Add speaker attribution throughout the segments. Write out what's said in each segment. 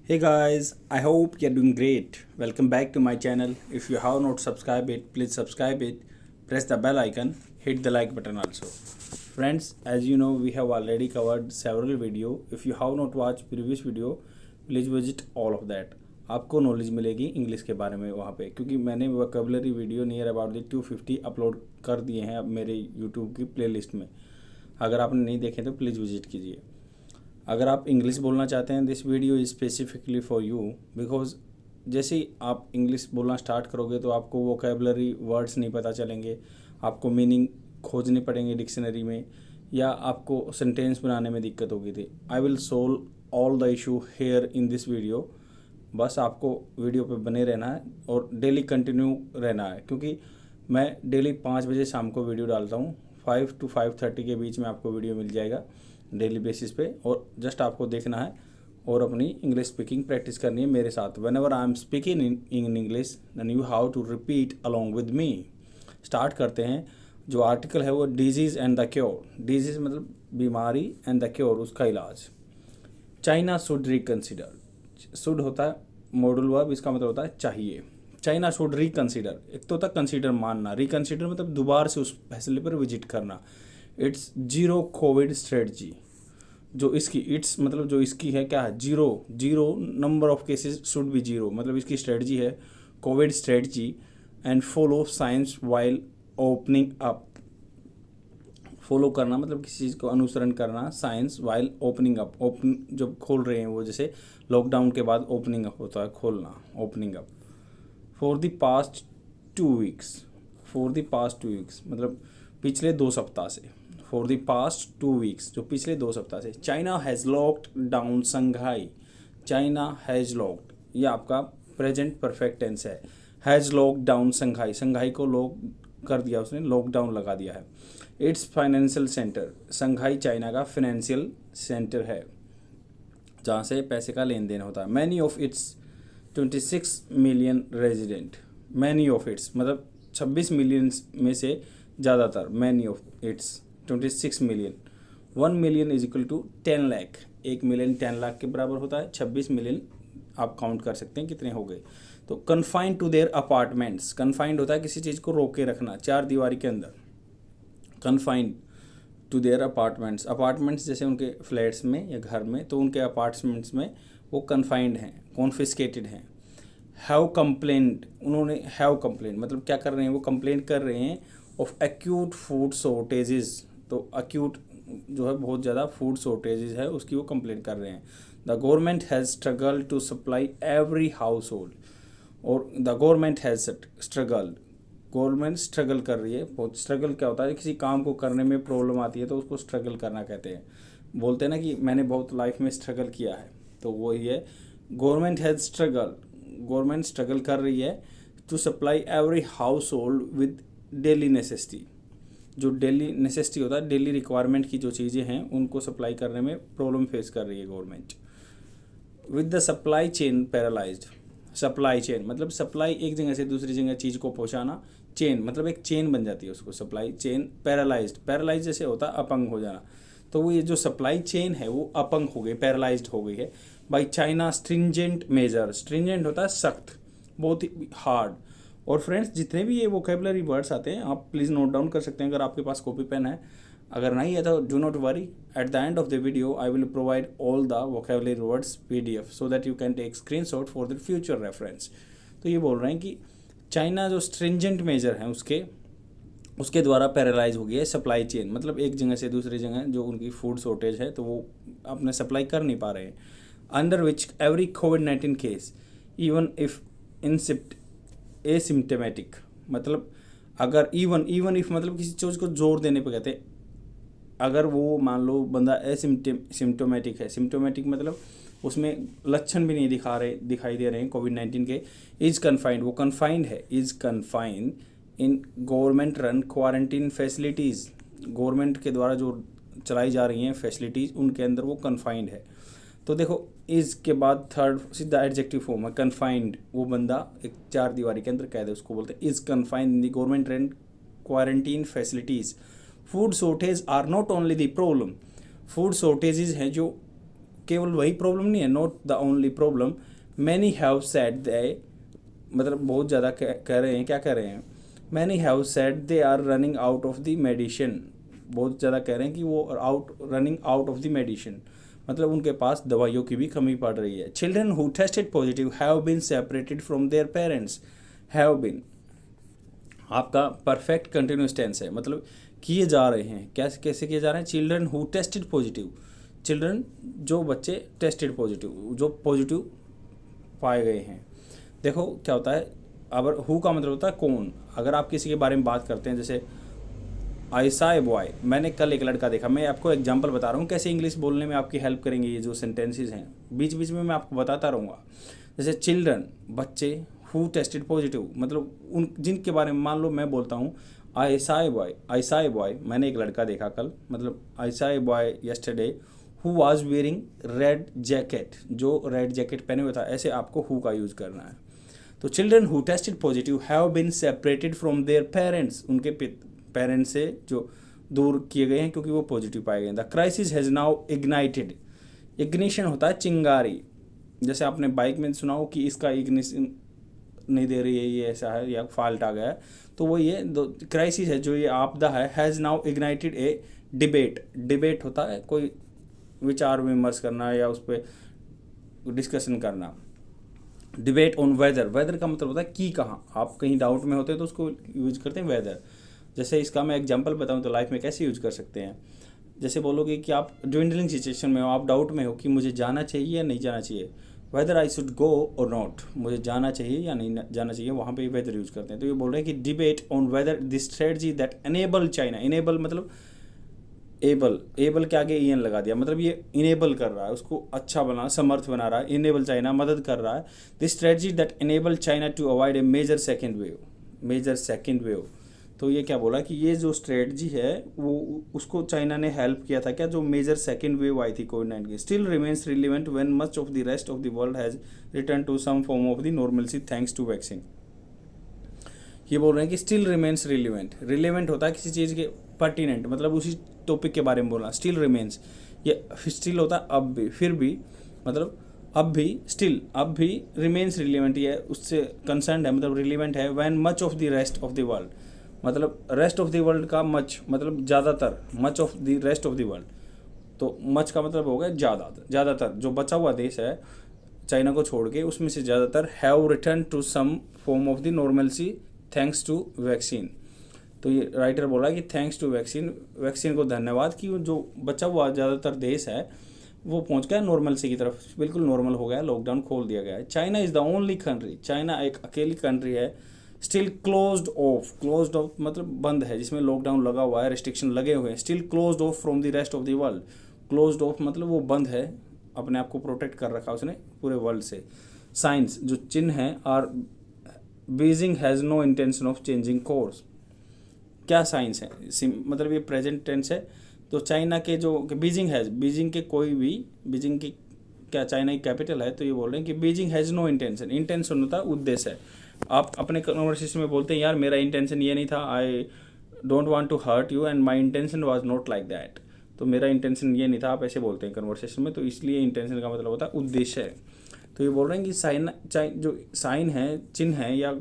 Speaker 1: Hey guys, I hope you're doing great. Welcome back to my channel. If you have not subscribed it, please subscribe it. Press the bell icon, hit the like button also. Friends, as you know, we have already covered several video. If you have not watched previous video, please visit all of that. आपको knowledge मिलेगी English के बारे में वहाँ पे, क्योंकि मैंने vocabulary video near about the 250 upload कर दिए हैं अब मेरे यूट्यूब की प्लेलिस्ट में. अगर आपने नहीं देखे तो प्लीज़ विजिट कीजिए. अगर आप इंग्लिश बोलना चाहते हैं, this video is specifically for you, because जैसे ही आप इंग्लिश बोलना स्टार्ट करोगे तो आपको वोकेबलरी वर्ड्स नहीं पता चलेंगे, आपको मीनिंग खोजने पड़ेंगे डिक्शनरी में, या आपको सेंटेंस बनाने में दिक्कत होगी. थी I will solve all the issue here in this video. बस आपको वीडियो पे बने रहना है और डेली कंटिन्यू रहना है, क्योंकि मैं डेली 5 बजे शाम को वीडियो डालता हूँ. 5 to 5:30 के बीच में आपको वीडियो मिल जाएगा डेली बेसिस पे, और जस्ट आपको देखना है और अपनी इंग्लिश स्पीकिंग प्रैक्टिस करनी है मेरे साथ. Whenever I am speaking in English then you how to repeat along with me. Start करते हैं. जो आर्टिकल है वो disease and the cure. Disease मतलब बीमारी, एंड द क्योर उसका इलाज. China should reconsider. शुड होता है मॉडल वर्ब, इसका मतलब होता है चाहिए. China should reconsider. एक तो होता है कंसिडर मानना, रिकन्सिडर मतलब दोबारा से उस फैसले पर विजिट करना. It's zero covid strategy. जो इसकी इट्स मतलब जो इसकी है क्या है, zero number of cases should be zero, मतलब इसकी स्ट्रेटजी है Covid strategy. And follow science while opening up. Follow करना मतलब किसी चीज़ को अनुसरण करना, science while opening up. Open जब खोल रहे हैं वो, जैसे लॉकडाउन के बाद ओपनिंग अप होता है, खोलना, opening up. For the past 2 weeks. For the past 2 weeks मतलब पिछले 2 सप्ताह से. फॉर द पास्ट 2 वीक्स जो पिछले 2 सप्ताह से. China has locked down Shanghai. China has locked, ये आपका प्रेजेंट परफेक्ट टेंस है. हैज़ लॉक्ड डाउन संघाई. संघाई को लॉक कर दिया उसने, लॉकडाउन लगा दिया है. It's financial centre. Shanghai China का फाइनेंशियल सेंटर है जहाँ से पैसे का लेन देन होता है. Many of its 26 million resident. Many of its मतलब 26 मिलियन में से ज़्यादातर. Many of its 26 million. 1 million is equal to 10 lakh. 1 million 10 lakh के बराबर होता है. 26 मिलियन आप काउंट कर सकते हैं कितने हो गए. तो confined to their apartments. Confined होता है किसी चीज़ को रोके रखना, 4 दीवारी के अंदर. Confined to their apartments. Apartments जैसे उनके फ्लैट्स में या घर में, तो उनके अपार्टमेंट्स में वो कन्फाइंड हैं, कॉन्फिस्केटेड हैं. Have complaint. उन्होंने हैव कंप्लेंट मतलब क्या कर रहे हैं, वो कंप्लेंट कर रहे हैं ऑफ एक्यूट फूड शॉर्टेजेस. तो अक्यूट जो है बहुत ज़्यादा फूड शॉर्टेजेस है उसकी वो कंप्लेंट कर रहे हैं. The government has struggle to supply every household. और the government has struggle. Government struggle कर रही है बहुत. स्ट्रगल क्या होता है, किसी काम को करने में प्रॉब्लम आती है तो उसको स्ट्रगल करना कहते हैं. बोलते हैं ना कि मैंने बहुत लाइफ में स्ट्रगल किया है, तो वही है. Government has struggle. Government struggle कर रही है to supply every household with daily necessity. जो डेली नेसेसिटी होता है, डेली रिक्वायरमेंट की जो चीज़ें हैं उनको सप्लाई करने में प्रॉब्लम फेस कर रही है government. With the supply chain paralysed. Supply chain मतलब सप्लाई एक जगह से दूसरी जगह चीज़ को पहुंचाना. चेन मतलब एक चेन बन जाती है उसको, सप्लाई चेन. पैरालाइज्ड. पैरालाइज जैसे होता है अपंग हो जाना, तो वो ये जो सप्लाई चेन है वो अपंग हो गई, पैरालाइज्ड हो गई है. By China stringent measure. Stringent होता है सख्त, बहुत ही हार्ड. और फ्रेंड्स जितने भी ये वोकेबलरी वर्ड्स आते हैं आप प्लीज़ नोट डाउन कर सकते हैं अगर आपके पास कॉपी पेन है. अगर नहीं है तो do not worry. At the end of the video I will provide all the vocabulary words PDF so that you can take screenshot for the future reference. तो ये बोल रहे हैं कि चाइना जो स्ट्रिंजेंट मेजर हैं उसके द्वारा पैरालाइज हो गई है सप्लाई चेन. मतलब एक जगह से दूसरी जगह जो उनकी फूड शॉर्टेज है तो वो अपने सप्लाई कर नहीं पा रहे हैं. अंडर विच एवरी कोविड-19 केस इवन इफ इंसिप्ट एसिम्टोमेटिक. मतलब अगर इवन इफ मतलब किसी चीज़ को जोर देने पे कहते हैं. अगर वो मान लो बंदा सिम्टोमेटिक है. सिम्टोमेटिक मतलब उसमें लक्षण भी नहीं दिखाई दे रहे हैं कोविड-19 के. Is confined. वो कन्फाइंड है. Is confined in government run quarantine facilities. Government के द्वारा जो चलाई जा रही हैं फैसिलिटीज़ उनके अंदर वो कन्फाइंड है. तो देखो इज़ के बाद थर्ड सीधा एडजेक्टिव फॉर्म है कन्फाइंड. वो बंदा एक 4 दीवारी के अंदर कैद है, उसको बोलते हैं is confined in the government run quarantine facilities. Food shortage are not only the problem. Food shortages हैं जो केवल वही प्रॉब्लम नहीं है, not the only problem, many have said they, मतलब बहुत ज़्यादा कह रहे हैं, क्या कह रहे हैं, many have said they are running out of the medicine, बहुत ज़्यादा कह रहे हैं कि वो running out of the medicine, मतलब उनके पास दवाइयों की भी कमी पड़ रही है। Children who tested positive have been separated from their parents, have been आपका परफेक्ट कंटिन्यूस टेंस है, मतलब किए जा रहे हैं, कैसे कैसे किए जा रहे हैं। Children who tested positive, children जो बच्चे टेस्टेड पॉजिटिव, जो पॉजिटिव पाए गए हैं। देखो क्या होता है, अगर हु का मतलब होता है कौन, अगर आप किसी के बारे में बात करते हैं, जैसे आई सा ए बॉय, मैंने कल एक लड़का देखा, मैं आपको एग्जांपल बता रहा हूँ कैसे इंग्लिश बोलने में आपकी हेल्प करेंगे ये जो सेंटेंसेस हैं, बीच बीच में मैं आपको बताता रहूँगा। जैसे चिल्ड्रन बच्चे, हु टेस्टेड पॉजिटिव मतलब उन जिनके बारे में, मान लो मैं बोलता हूँ आई सा ए बॉय, आई सा ए बॉय, मैंने एक लड़का देखा कल, मतलब आई सा a boy yesterday who was wearing red jacket, जो रेड जैकेट पहने हुए था, ऐसे आपको हु का यूज़ करना है। तो children who tested positive have been separated from their parents, उनके पेरेंट्स से जो दूर किए गए हैं क्योंकि वो पॉजिटिव पाए गए हैं। The crisis has now ignited, ignition होता है चिंगारी, जैसे आपने बाइक में सुना हो कि इसका इग्निशन नहीं दे रही है, ये ऐसा है या फॉल्ट आ गया है, तो वो ये क्राइसिस है, जो ये आपदा है, has now ignited A debate, debate होता है कोई विचार विमर्श करना या उस पर डिस्कशन करना। डिबेट ऑन वेदर, वेदर का मतलब होता है कि कहाँ, आप कहीं डाउट में होते हैं तो उसको यूज करते हैं वेदर। जैसे इसका मैं एग्जांपल बताऊं तो लाइफ में कैसे यूज कर सकते हैं, जैसे बोलोगे कि आप ड्विंडलिंग सिचुएशन में हो, आप डाउट में हो कि मुझे जाना चाहिए या नहीं जाना चाहिए, वेदर आई शुड गो और नॉट, मुझे जाना चाहिए या नहीं जाना चाहिए, वहाँ पे वेदर यूज करते हैं। तो ये बोल रहे हैं कि debate on whether this strategy that enable China, enable मतलब एबल, एबल के आगे ईएन लगा दिया, मतलब ये इनेबल कर रहा है, उसको अच्छा बना, समर्थ बना रहा है, इनेबल चाइना मदद कर रहा है, this strategy that enable China to avoid a major second wave, major second wave. तो ये क्या बोला कि ये जो स्ट्रेटजी है वो उसको चाइना ने हेल्प किया था क्या, जो मेजर सेकेंड वेव आई थी कोविड-19 की, still remains relevant when much of the rest of the world has return to some form of the normalcy thanks to vaccine. ये बोल रहे हैं कि स्टिल रिमेन्स रिलेवेंट, रिलेवेंट होता है किसी चीज़ के पर्टिनेंट, मतलब उसी टॉपिक के बारे में बोलना, स्टिल रिमेन्स, ये स्टिल होता है अब भी, फिर भी, मतलब अब भी, स्टिल अब भी, रिमेन्स रिलेवेंट, ये उससे कंसर्न है, मतलब रिलेवेंट है, when much of the rest of the world, मतलब रेस्ट ऑफ द वर्ल्ड का मच मतलब ज़्यादातर, much of the rest of the world, तो मच का मतलब हो गया ज़्यादातर, जो बचा हुआ देश है चाइना को छोड़ के, उसमें से ज़्यादातर have return to some form of the normalcy thanks to vaccine. तो ये राइटर बोला कि थैंक्स टू वैक्सीन, वैक्सीन को धन्यवाद कि जो बचा हुआ ज़्यादातर देश है वो पहुंच गया नॉर्मलसी की तरफ, बिल्कुल नॉर्मल हो गया, लॉकडाउन खोल दिया गया है। China is the only country, China एक अकेली कंट्री है स्टिल क्लोज्ड ऑफ मतलब बंद है, जिसमें लॉकडाउन लगा हुआ है, रिस्ट्रिक्शन लगे हुए हैं, still closed of from the rest of the world, closed of मतलब वो बंद है, अपने आप को प्रोटेक्ट कर रखा उसने पूरे वर्ल्ड से। साइंस जो चिन्ह है, are Beijing has no intention of changing course, क्या साइंस है, मतलब ये प्रेजेंट टेंस है। तो चाइना के जो बीजिंग हैज़, बीजिंग के कोई भी, बीजिंग की क्या चाइना की कैपिटल है, तो ये बोल रहे हैं कि Beijing has no intention, intention होता है उद्देश्य है। आप अपने कन्वर्सेशन में बोलते हैं यार मेरा इंटेंशन ये नहीं था, I don't want to hurt you and my intention was not like that, तो मेरा इंटेंशन ये नहीं था, आप ऐसे बोलते हैं कन्वर्सेशन में, तो इसलिए इंटेंशन का मतलब होता है उद्देश्य है। तो ये बोल रहे हैं कि जो साइन है, चिन्ह है या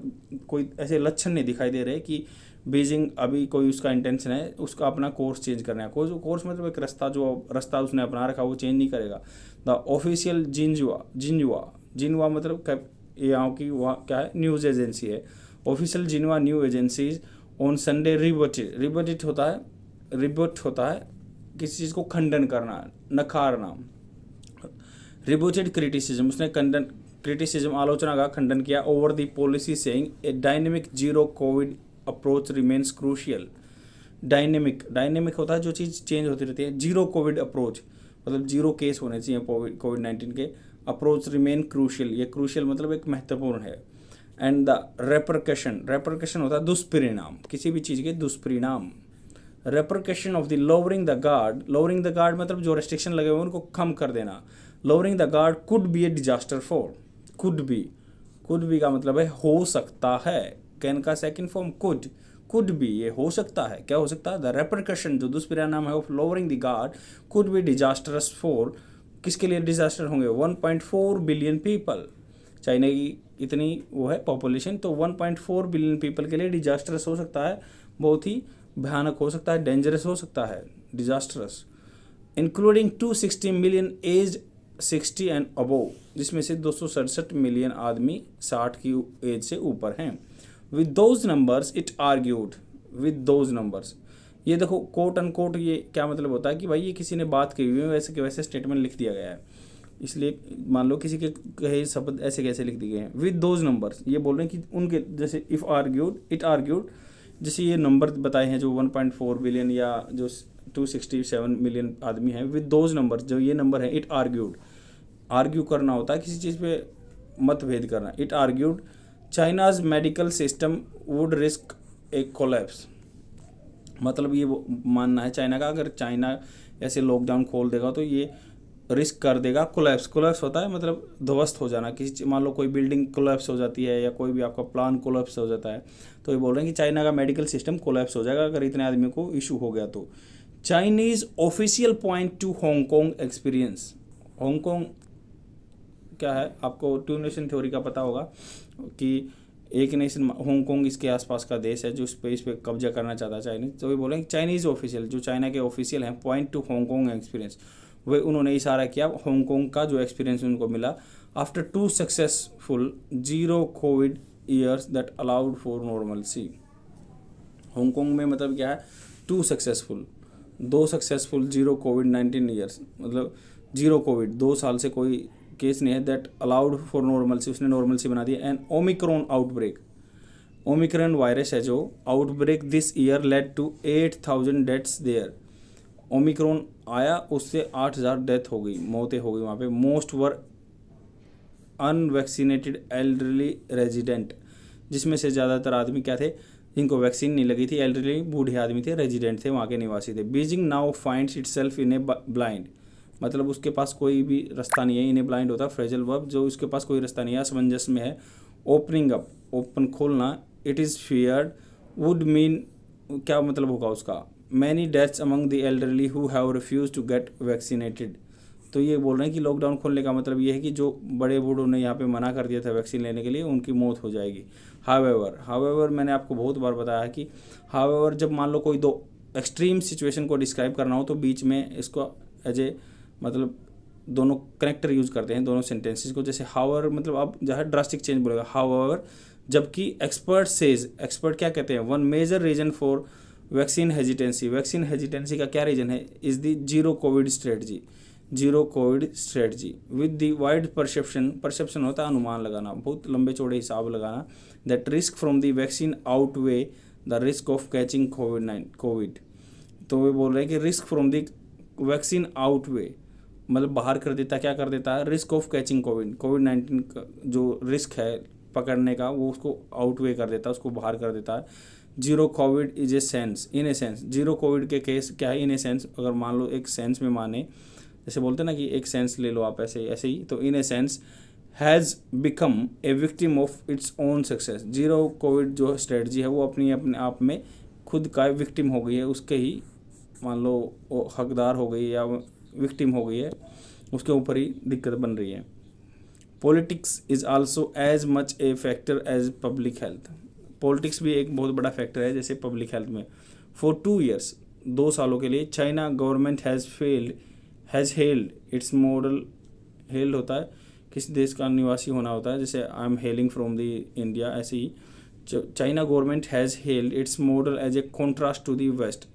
Speaker 1: कोई ऐसे लक्षण नहीं दिखाई दे रहे कि बीजिंग अभी कोई उसका इंटेंशन है उसका अपना कोर्स चेंज करना है, कोर्स मतलब एक रास्ता उसने अपना रखा वो चेंज नहीं करेगा। द ऑफिशियल जिनवा मतलब यहाँ की वहाँ क्या है, न्यूज़ एजेंसी है, official Xinhua news agencies on Sunday rebut होता है किसी चीज़ को खंडन करना, नकारना। रिबूटेड क्रिटिसिज्म, उसने क्रिटिसिज्म आलोचना का खंडन किया over the policy saying a dynamic zero covid approach remains crucial. Dynamic होता है जो चीज़ चेंज होती रहती है, जीरो कोविड अप्रोच मतलब जीरो केस होने चाहिए कोविड-19 के, अप्रोच रिमेन क्रूशियल, ये क्रूशियल मतलब एक महत्वपूर्ण है। एंड द रेपरकशन होता है दुष्परिणाम, किसी भी चीज़ के दुष्परिणाम। Repercussion of the lowering the guard मतलब जो रेस्ट्रिक्शन लगे हुए उनको कम कर देना। Lowering the guard could be A disaster for, could be का मतलब है हो सकता है, कैन का सेकंड फॉर्म कुड बी, ये हो सकता है, क्या हो सकता है, द रेपरकशन जो दुष्परिणाम है of lowering the guard could be disastrous for, किसके लिए डिजास्टर होंगे? 1.4 बिलियन पीपल, चाइना की इतनी वो है पॉपुलेशन, तो 1.4 बिलियन पीपल के लिए डिजास्टरस हो सकता है, बहुत ही भयानक हो सकता है, डेंजरस हो सकता है, disastrous. Including 260 million as 60 and above, जिसमें से 267 मिलियन आदमी 60 की एज से ऊपर हैं। With those numbers it argued, with those numbers, ये देखो कोट अन कोट, ये क्या मतलब होता है कि भाई ये किसी ने बात की हुई है, वैसे के वैसे स्टेटमेंट लिख दिया गया है, इसलिए मान लो किसी के कहे शब्द ऐसे कैसे लिख दिए गए हैं। विद दोज नंबर्स, ये बोल रहे हैं कि उनके, जैसे इफ़ आर्ग्यूड, इट आर्ग्यूड, जैसे ये नंबर बताए हैं जो 1.4 बिलियन या जो 267 मिलियन आदमी हैं, विद दोज नंबर्स, जो ये नंबर है, इट आर्ग्यूड, आर्ग्यू करना होता है किसी चीज़ पे, मतभेद करना। It argued China's medical system would risk A collapse, मतलब ये मानना है चाइना का, अगर चाइना ऐसे लॉकडाउन खोल देगा तो ये रिस्क कर देगा कोलैप्स। कोलैप्स होता है मतलब ध्वस्त हो जाना, किसी मान लो कोई बिल्डिंग कोलैप्स हो जाती है या कोई भी आपका प्लान कोलैप्स हो जाता है, तो ये बोल रहे हैं कि चाइना का मेडिकल सिस्टम कोलैप्स हो जाएगा अगर इतने आदमी को इशू हो गया तो। Chinese official point to Hong Kong experience, Hong Kong क्या है, आपको टू नेशन थ्योरी का पता होगा कि एक नेशन, हांगकांग इसके आसपास का देश है जो स्पेस पे कब्जा करना चाहता है चाइनीज, तो ये बोलेंगे चाइनीज ऑफिशियल, जो चाइना के ऑफिशियल हैं, पॉइंट टू हांगकांग एक्सपीरियंस, वे उन्होंने इशारा किया हांगकांग का जो एक्सपीरियंस उनको मिला after 2 successful zero covid years that allowed for normalcy. Hong Kong में मतलब क्या है, 2 सक्सेसफुल जीरो कोविड-19 ईयर्स, मतलब जीरो कोविड, 2 साल से कोई केस नहीं है, दैट अलाउड फॉर नॉर्मलसी, उसने नॉर्मलसी बना दी। And omicron outbreak, omicron virus है जो outbreak this year led to 8,000 deaths there, omicron आया उससे 8,000 डेथ हो गई, मौतें हो गई वहाँ पे। मोस्ट वर अनवैक्सीनेटेड एल्डरली रेजिडेंट, जिसमें से ज़्यादातर आदमी क्या थे, जिनको वैक्सीन नहीं लगी थी, एल्डरली बूढ़े आदमी थे, रेजिडेंट थे, वहाँ के निवासी थे। Beijing now finds itself in a blind, मतलब उसके पास कोई भी रास्ता नहीं है, इन्हें ब्लाइंड होता है फ्रेजल वर्ब, जो उसके पास कोई रास्ता नहीं है, असमंजस में है। ओपनिंग अप, ओपन खोलना, it is feared would mean, क्या मतलब होगा उसका, many deaths among the elderly who have refuse to get vaccinated, तो ये बोल रहे हैं कि लॉकडाउन खोलने का मतलब ये है कि जो बड़े बूढ़ों ने यहाँ पे मना कर दिया था वैक्सीन लेने के लिए, उनकी मौत हो जाएगी। हावेवर मैंने आपको बहुत बार बताया कि हावेवर जब मान लो कोई दो एक्सट्रीम सिचुएशन को डिस्क्राइब करना हो तो बीच में इसको एज ए मतलब दोनों कनेक्टर यूज़ करते हैं दोनों सेंटेंसेस को, जैसे हावर मतलब आप जहाँ ड्रास्टिक चेंज बोलेगा हावर, जबकि एक्सपर्ट सेज, एक्सपर्ट क्या कहते हैं, one major reason for vaccine hesitancy, vaccine hesitancy का क्या रीजन है, is the zero covid strategy, zero covid strategy with the wide perception, perception होता है अनुमान लगाना, बहुत लंबे चौड़े हिसाब लगाना, that risk from the vaccine outweigh the risk of catching covid, तो वे बोल रहे हैं कि risk from the vaccine outweigh मतलब बाहर कर देता, क्या कर देता है, रिस्क ऑफ कैचिंग कोविड-19 का जो रिस्क है पकड़ने का वो उसको आउटवे कर देता है, उसको बाहर कर देता है। Zero Covid is a sense, in a sense, zero Covid के केस क्या है, इन ए सेंस, अगर मान लो एक सेंस में माने, जैसे बोलते हैं ना कि एक सेंस ले लो आप, ऐसे ऐसे ही, तो in a sense has become a victim of its own success, zero covid जो स्ट्रेटजी है वो अपने आप में खुद का विक्टिम हो गई है, उसके ही मान लो वो हकदार हो गई या विक्टिम हो गई है, उसके ऊपर ही दिक्कत बन रही है। Politics is also as much a factor as public health, politics भी एक बहुत बड़ा फैक्टर है जैसे पब्लिक हेल्थ में। फॉर 2 years, 2 सालों के लिए China government has held its model, held होता है किसी देश का निवासी होना होता है, जैसे I am hailing from the India, ऐसे ही China government has held its model as a contrast to the west,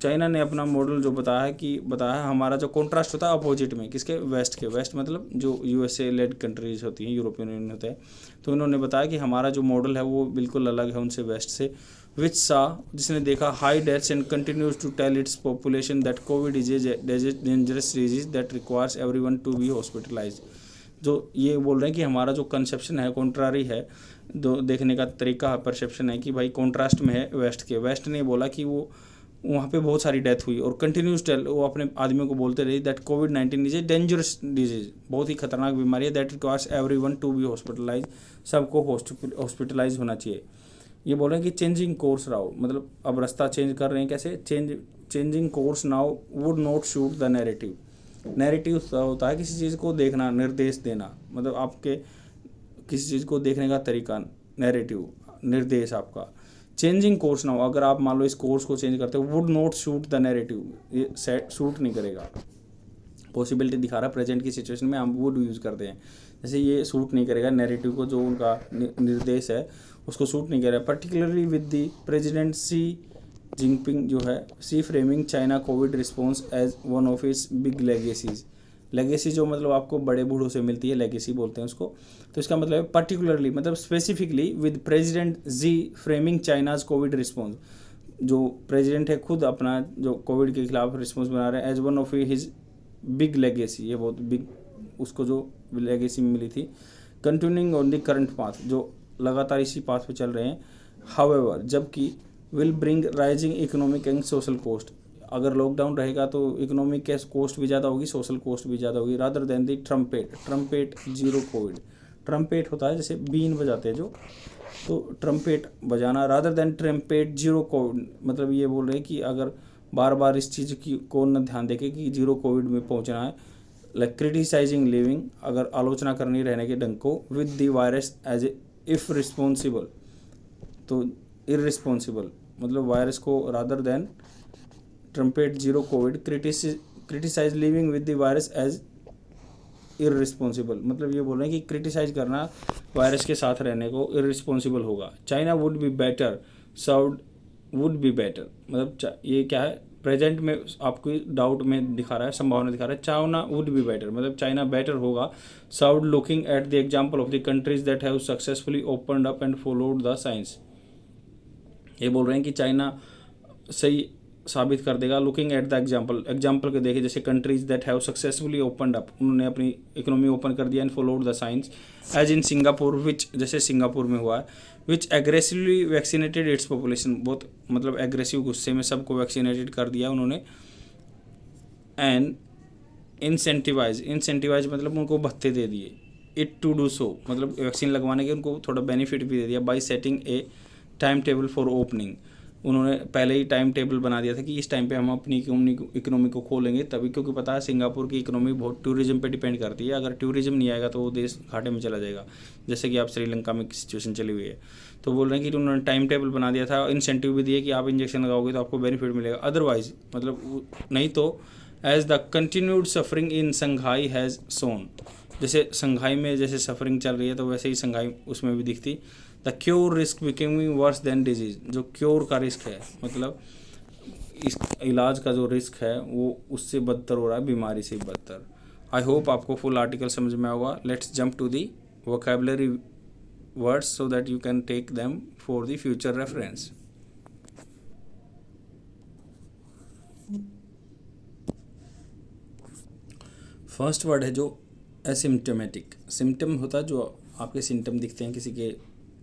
Speaker 1: China ने अपना मॉडल जो बताया हमारा जो कॉन्ट्रास्ट होता है अपोजिट में, किसके, वेस्ट के, वेस्ट मतलब जो यूएसए लेड कंट्रीज होती हैं, यूरोपियन यूनियन होता है, तो इन्होंने बताया कि हमारा जो मॉडल है वो बिल्कुल अलग है उनसे, वेस्ट से। विच सा, जिसने देखा high deaths and continues to tell its population that covid is a dangerous disease that requires everyone to be hospitalize, जो ये बोल रहे हैं कि हमारा जो कंसेप्शन है कॉन्ट्रारी है, जो देखने का तरीका परसेप्शन है कि भाई कॉन्ट्रास्ट में है वेस्ट के। वेस्ट ने बोला कि वो वहाँ पे बहुत सारी डेथ हुई और कंटिन्यूस टेल, वो अपने आदमियों को बोलते रहे दैट कोविड-19 इज ए डेंजरस डिजीज, बहुत ही खतरनाक बीमारी है, that requires everyone to be hospitalize, सबको हॉस्पिटलाइज होना चाहिए। ये बोल रहे हैं कि चेंजिंग कोर्स राउ, मतलब अब रास्ता चेंज कर रहे हैं, कैसे changing course now would not shoot the narrative, narrative होता है किसी चीज़ को देखना, निर्देश देना, मतलब आपके किसी चीज़ को देखने का तरीका, नैरेटिव निर्देश आपका। चेंजिंग कोर्स ना हो, अगर आप मान लो इस कोर्स को चेंज करते हो, would not suit the narrative, ये सूट नहीं करेगा। पॉसिबिलिटी दिखा रहा है प्रेजेंट की सिचुएशन में हम वुड यूज़ करते हैं, जैसे ये सूट नहीं करेगा नैरेटिव को, जो उनका निर्देश है उसको सूट नहीं करेगा। Particularly with the president Xi Jinping जो है, Xi framing China covid response as one of its big legacies. Legacy जो मतलब आपको बड़े बूढ़ों से मिलती है, लेगेसी बोलते हैं उसको। तो इसका मतलब है पर्टिकुलरली मतलब specifically with president Xi framing China's covid response, जो प्रेजिडेंट है खुद अपना जो कोविड के खिलाफ रिस्पॉन्स बना रहे हैं, as one of his big legacy, ये बहुत बिग उसको जो लेगेसी मिली थी। Continuing on the current path, जो लगातार इसी पाथ पे चल रहे हैं। हाउएवर, जबकि will bring rising economic and social cost, अगर लॉकडाउन रहेगा तो इकोनॉमिक के कॉस्ट भी ज़्यादा होगी, सोशल कॉस्ट भी ज़्यादा होगी। रादर देन दी ट्रम्पेट जीरो कोविड, ट्रम्पेट होता है जैसे बीन बजाते हैं जो, तो ट्रम्पेट बजाना, rather than trumpet zero Covid, मतलब ये बोल रहे हैं कि अगर बार बार इस चीज़ की को न ध्यान देके कि जीरो कोविड में पहुंचना है। लाइक क्रिटिसाइजिंग लिविंग, अगर आलोचना करनी रहने के ढंग को, with the virus as if responsible, तो इररिस्पॉन्सिबल मतलब वायरस को, rather than trumpet zero covid, criticize living with the virus as irresponsible, मतलब ये बोल रहे हैं कि क्रिटिसाइज करना वायरस के साथ रहने को इररिस्पॉन्सिबल होगा। China would be better served, would be better मतलब ये क्या है, प्रेजेंट में आपको डाउट में दिखा रहा है, संभावना दिखा रहा है। चाइना वुड बी बेटर मतलब चाइना बेटर होगा, served looking at the example of the countries that have successfully opened up and followed the science. ये बोल रहे हैं कि चाइना सही साबित कर देगा, लुकिंग एट द एग्जाम्पल के देखे, जैसे countries that have successfully opened up, उन्होंने अपनी इकोनॉमी ओपन कर दिया, and followed the science, as in Singapore, which जैसे सिंगापुर में हुआ है, which aggressively vaccinated its population, बहुत मतलब एग्रेसिव गुस्से में सबको वैक्सीनेटेड कर दिया उन्होंने। एंड इंसेंटिवाइज मतलब उनको भत्ते दे दिए, इट टू डू सो मतलब वैक्सीन लगवाने के उनको थोड़ा बेनिफिट भी दे दिया, by setting A time table for opening, उन्होंने पहले ही टाइम टेबल बना दिया था कि इस टाइम पे हम अपनी इकोनॉमी को खोलेंगे तभी, क्योंकि पता है सिंगापुर की इकोनॉमी बहुत टूरिज्म पे डिपेंड करती है, अगर टूरिज्म नहीं आएगा तो वो देश घाटे में चला जाएगा, जैसे कि आप श्रीलंका में सिचुएशन चली हुई है। तो बोल रहे हैं कि उन्होंने टाइम टेबल बना दिया था, इंसेंटिव भी दिए कि आप इंजेक्शन लगाओगे तो आपको बेनिफिट मिलेगा, अदरवाइज मतलब नहीं तो as the continued suffering in Shanghai has shown, जैसे संघाई में जैसे सफरिंग चल रही है तो वैसे ही संघाई उसमें भी दिखती। The cure risk becoming worse than disease, जो क्योर का रिस्क है मतलब इस इलाज का जो रिस्क है वो उससे बदतर हो रहा है, बीमारी से बदतर। आई होप आपको फुल आर्टिकल समझ में होगा। Let's jump to the vocabulary words so that you can take them for the future reference. First word है जो एसिम्टोमेटिक, सिम्टम होता है जो आपके सिम्टम दिखते हैं किसी के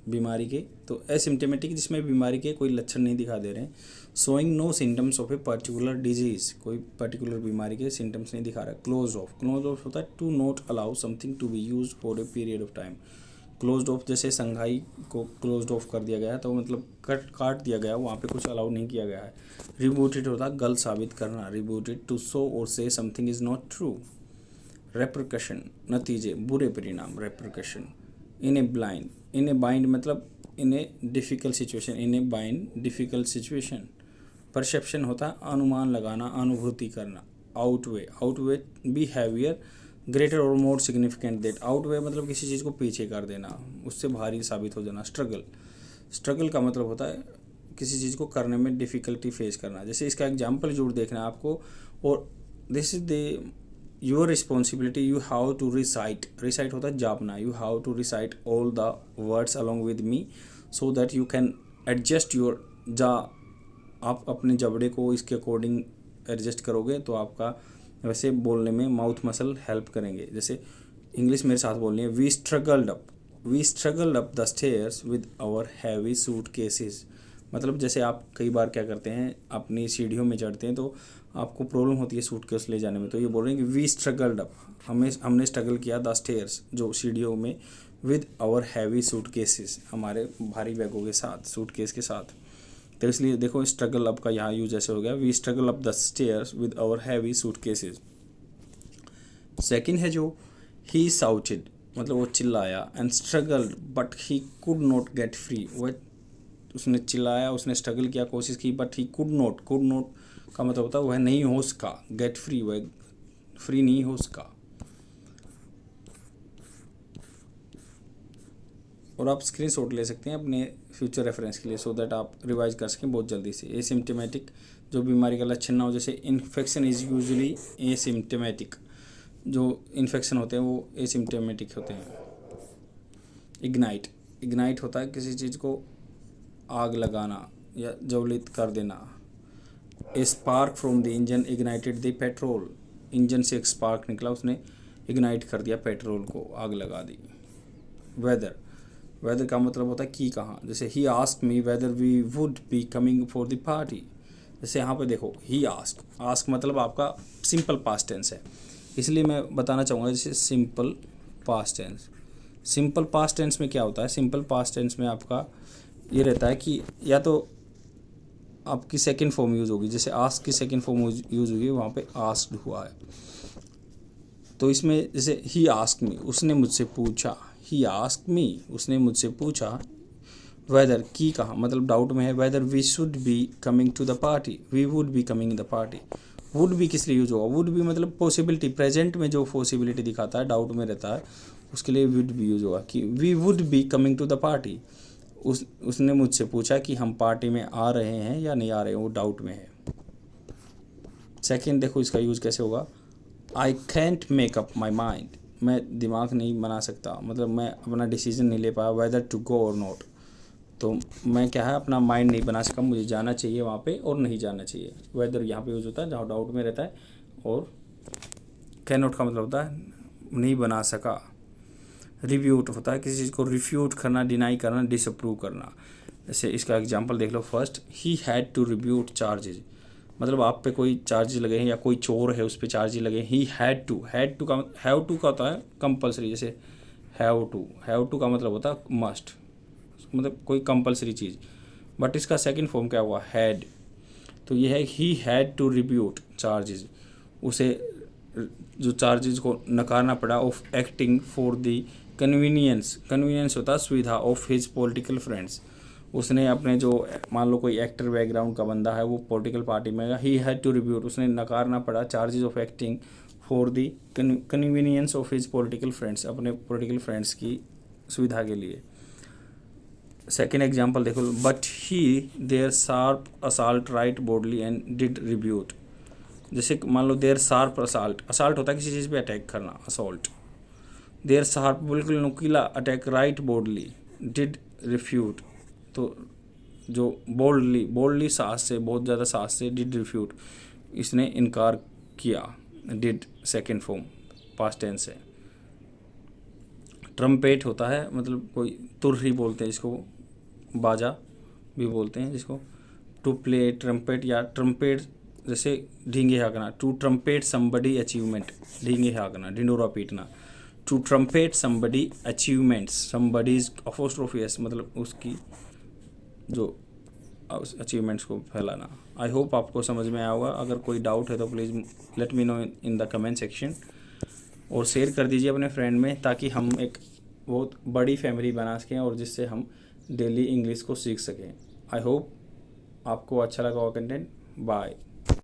Speaker 1: बीमारी के, तो एसिम्टोमेटिक जिसमें बीमारी के कोई लक्षण नहीं दिखा दे रहे हैं। Showing no symptoms of a particular disease, कोई पर्टिकुलर बीमारी के सिम्टम्स नहीं दिखा रहा है। क्लोज ऑफ होता है to not allow something to be use for a period of time. Closed off जैसे संघाई को क्लोज्ड ऑफ कर दिया गया है तो मतलब काट दिया गया, वहाँ पे कुछ अलाउ नहीं किया गया है। रिबूटेड होता है गलत साबित करना, रिबूटेड टू शो और से something is not true. Repercussion नतीजे, बुरे परिणाम, रेपरकशन। इन ए बाइंड मतलब इन ए डिफ़िकल्ट सिचुएशन, इन ए बाइंड डिफ़िकल्ट सिचुएशन। परसेप्शन होता है अनुमान लगाना, अनुभूति करना। आउटवे बी हैवियर ग्रेटर और मोर सिग्निफिकेंट दैट, आउटवे मतलब किसी चीज़ को पीछे कर देना, उससे भारी साबित हो जाना। स्ट्रगल का मतलब होता है किसी चीज़ को करने में डिफ़िकल्टी फेस करना, जैसे इसका एग्जाम्पल जरूर देखना है आपको। और this is the your responsibility, you have to recite होता है जापना, you have to recite all the words along with me so that you can adjust your जा, आप अपने जबड़े को इसके अकॉर्डिंग एडजस्ट करोगे तो आपका वैसे बोलने में माउथ मसल हेल्प करेंगे। जैसे इंग्लिश मेरे साथ बोलनी है, we struggled up the stairs with our heavy suitcases, मतलब जैसे आप कई बार क्या करते हैं अपनी सीढ़ियों में चढ़ते हैं तो आपको प्रॉब्लम होती है सूटकेस ले जाने में, तो ये बोल रहे हैं कि वी स्ट्रगल्ड अप, हमने स्ट्रगल किया द स्टेयर्स जो सीढ़ियों में, विद आवर हैवी सूटकेसेस हमारे भारी बैगों के साथ, सूटकेस के साथ। तो इसलिए देखो स्ट्रगल अप का यहाँ यूज ऐसे हो गया, we struggle up the stairs with our heavy suitcases. Second है जो ही साउटेड, मतलब वो चिल्लाया, and struggled but he could not get free, वह उसने चिल्लाया, उसने स्ट्रगल किया, कोशिश की, बट ही कुड नॉट का मतलब होता है वह नहीं हो सका, गेट फ्री वह फ्री नहीं हो सका। और आप स्क्रीनशॉट ले सकते हैं अपने फ्यूचर रेफरेंस के लिए, सो दैट आप रिवाइज कर सकें बहुत जल्दी से। एसिम्टोमेटिक, जो बीमारी का लक्षण ना हो, जैसे इन्फेक्शन इज यूजुअली एसिम्टोमेटिक, जो इन्फेक्शन होते हैं वो एसिम्टोमेटिक होते हैं। इग्नाइट होता है किसी चीज़ को आग लगाना या ज्वलित कर देना। ए spark from the engine ignited the petrol, engine से एक स्पार्क निकला, उसने इग्नाइट कर दिया पेट्रोल को, आग लगा दी। वेदर का मतलब होता है कि कहाँ, जैसे he asked me whether we would be coming for the party. जैसे यहाँ पे देखो ही आस्क मतलब आपका सिंपल पास्ट टेंस है, इसलिए मैं बताना चाहूँगा जैसे सिंपल पास्ट टेंस में क्या होता है। सिंपल पास्ट टेंस में आपका ये रहता है कि या तो आपकी सेकंड फॉर्म यूज़ होगी, जैसे आस्क की सेकंड फॉर्म यूज़ हुई है, वहाँ पे आस्क्ड हुआ है। तो इसमें जैसे ही आस्क्ड मी, उसने मुझसे पूछा, ही आस्क्ड मी, उसने मुझसे पूछा, वेदर की कहा मतलब डाउट में है, whether we should be coming to the party, we would be coming the party. Would be किस लिए यूज होगा, वुड बी मतलब पॉसिबिलिटी, प्रेजेंट में जो पॉसिबिलिटी दिखाता है, डाउट में रहता है, उसके लिए वुड बी यूज होगा कि we would be coming to the party. उसने मुझसे पूछा कि हम पार्टी में आ रहे हैं या नहीं आ रहे हैं, वो डाउट में है। सेकेंड देखो इसका यूज़ कैसे होगा, I can't make up my mind, मैं दिमाग नहीं बना सकता, मतलब मैं अपना डिसीजन नहीं ले पाया, वेदर टू गो और नॉट, तो मैं क्या है अपना माइंड नहीं बना सका, मुझे जाना चाहिए वहाँ पे और नहीं जाना चाहिए। वेदर यहाँ पे यूज होता है जहाँ डाउट में रहता है, और कैन नॉट का मतलब होता है नहीं बना सका। रिव्यूट होता है किसी चीज़ को रिफ्यूट करना, डिनाई करना, डिसअप्रूव करना। जैसे इसका एग्जांपल देख लो, फर्स्ट ही हैड टू रिव्यूट चार्जेज, मतलब आप पे कोई चार्जेज लगे हैं या कोई चोर है उस पर चार्जेज लगे हैं। ही हैड टू का हैव टू का होता है कंपलसरी, जैसे हैव टू का मतलब होता है मस्ट, मतलब कोई कंपलसरी चीज़, बट इसका सेकंड फॉर्म क्या हुआ, हैड। तो ये है he had to rebut charges, उसे जो चार्जेस को नकारना पड़ा, of acting for the convenience होता है सुविधा, ऑफ हिज पॉलिटिकल फ्रेंड्स, उसने अपने जो मान लो कोई एक्टर बैकग्राउंड का बंदा है वो पॉलिटिकल पार्टी में, ही हैड टू रिब्यूट, उसने नकारना पड़ा charges of acting for the convenience of his political friends, अपने पॉलिटिकल फ्रेंड्स की सुविधा के लिए। सेकेंड एग्जाम्पल देखो, but he their sharp assault right boldly and did rebut, जैसे मान लो देयर शार्प असाल्ट होता है किसी चीज़ पे अटैक करना, असॉल्ट, देयर शार्प बिल्कुल नुकीला attack right boldly, did refute, तो जो बोल्डली साहस से, बहुत ज़्यादा साहस से, डिड रिफ्यूट, इसने इनकार किया, did second form past tense है। ट्रम्पेट होता है मतलब कोई तुरही बोलते हैं इसको, बाजा भी बोलते हैं जिसको, टू प्ले ट्रम्पेट या ट्रम्पेट, जैसे ढींगे हाँकना, टू ट्रम्पेट समबडी अचीवमेंट, ढींगे हाँकना, ढिंडोरा पीटना, to trumpet somebody achievements, somebody's apostrophe, मतलब उसकी जो अचीवमेंट्स को फैलाना। आई होप आपको समझ में आया होगा, अगर कोई डाउट है तो please let me know in the comment section, और शेयर कर दीजिए अपने फ्रेंड में, ताकि हम एक बहुत बड़ी फैमिली बना सकें और जिससे हम डेली इंग्लिश को सीख सकें। आई होप आपको अच्छा लगा हुआ कंटेंट। बाय।